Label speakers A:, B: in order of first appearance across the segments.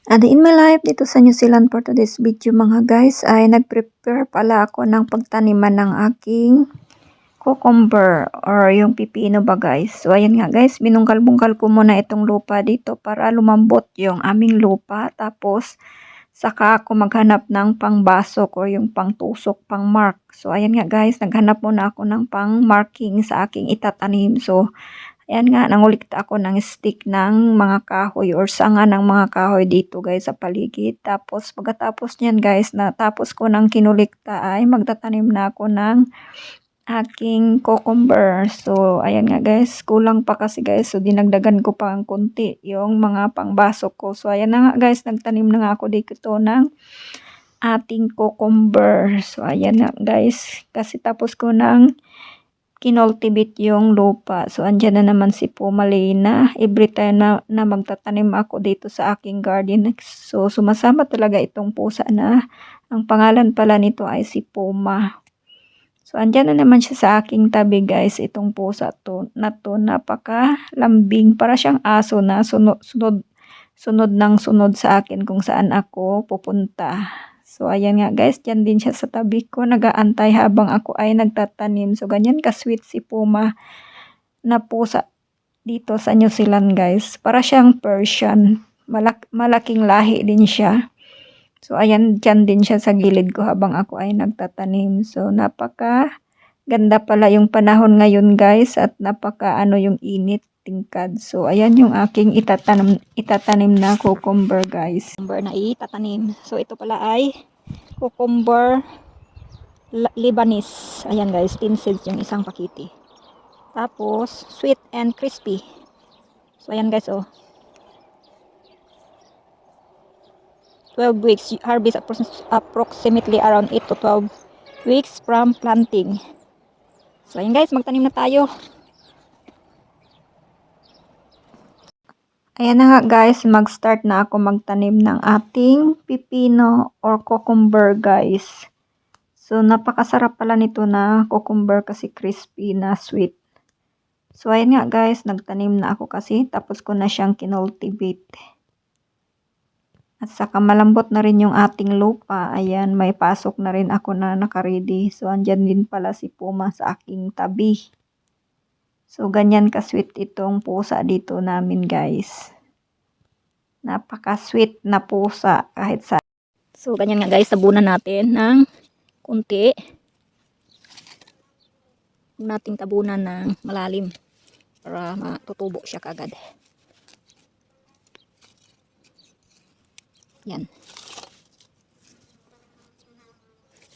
A: In my life dito sa New Zealand for today's video mga guys ay nag-prepare pala ako ng pagtaniman ng aking cucumber or yung pipino ba guys. So ayan nga guys, binungkal-bungkal ko muna itong lupa dito para lumambot yung aming lupa. Tapos saka ako maghanap ng pangbasok o yung pangtusok, pang mark. So ayan nga guys, naghanap muna ako ng pang marking sa aking itatanim. So ayan nga, nangulikta ako ng stick ng mga kahoy or sanga ng mga kahoy dito guys sa paligid. Tapos pagkatapos niyan guys, natapos ko ng kinulikta ay magtatanim na ako ng aking cucumber. So ayan nga guys, kulang pa kasi guys. So dinagdagan ko pa ang konti yung mga pangbasok ko. So ayan na nga guys, nagtanim na nga ako dito ng ating cucumber. So ayan nga guys, kasi tapos ko ng kinultivate yung lupa. So, andyan na naman si Pumalina. Every time na magtatanim ako dito sa aking garden. So, sumasama talaga itong pusa na ang pangalan pala nito ay si Puma. So, andyan na naman siya sa aking tabi guys. Itong pusa na to napakalambing. Para siyang aso na sunod ng sunod sa akin kung saan ako pupunta. So, ayan nga guys, dyan din siya sa tabi ko, nag-aantay habang ako ay nagtatanim. So, ganyan ka-sweet si Puma na pusa dito sa New Zealand guys. Para siyang Persian, malaking lahi din siya. So, ayan, dyan din siya sa gilid ko habang ako ay nagtatanim. So, napaka ganda pala yung panahon ngayon guys at napaka yung init. Tingkad. So, ayan yung aking itatanim na cucumber guys. Cucumber na itatanim. So, ito pala ay cucumber Lebanese. Ayan guys, 10 seeds yung isang pakiti. Tapos, sweet and crispy. So, ayan guys, oh. 12 weeks. Harvest approximately around 8 to 12 weeks from planting. So, ayan guys, magtanim na tayo. Ayan na nga guys, mag-start na ako magtanim ng ating pipino or cucumber guys. So napakasarap pala nito na cucumber kasi crispy na sweet. So ayan nga guys, nagtanim na ako kasi tapos ko na siyang kinultivate. At saka malambot na rin yung ating lupa. Ayan, may pasok na rin ako na nakaready. So andyan din pala si Puma sa aking tabi. So, ganyan ka-sweet itong pusa dito namin, guys. Napaka-sweet na pusa kahit sa... So, ganyan nga, guys. Tabunan natin ng kunti. Huwag nating tabunan ng malalim para matutubo siya kagad. Yan.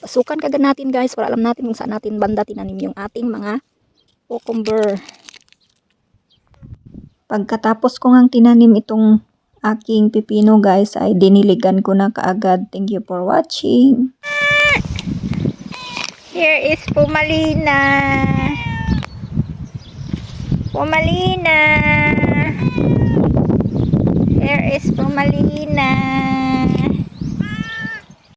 A: Pasukan kagad natin, guys, para alam natin kung saan natin banda tinanim yung ating mga cucumber. Pagkatapos ko ngang tinanim itong aking pipino guys ay diniligan ko na kaagad. Thank you for watching. Here is Pumalina. Pumalina. Here is Pumalina.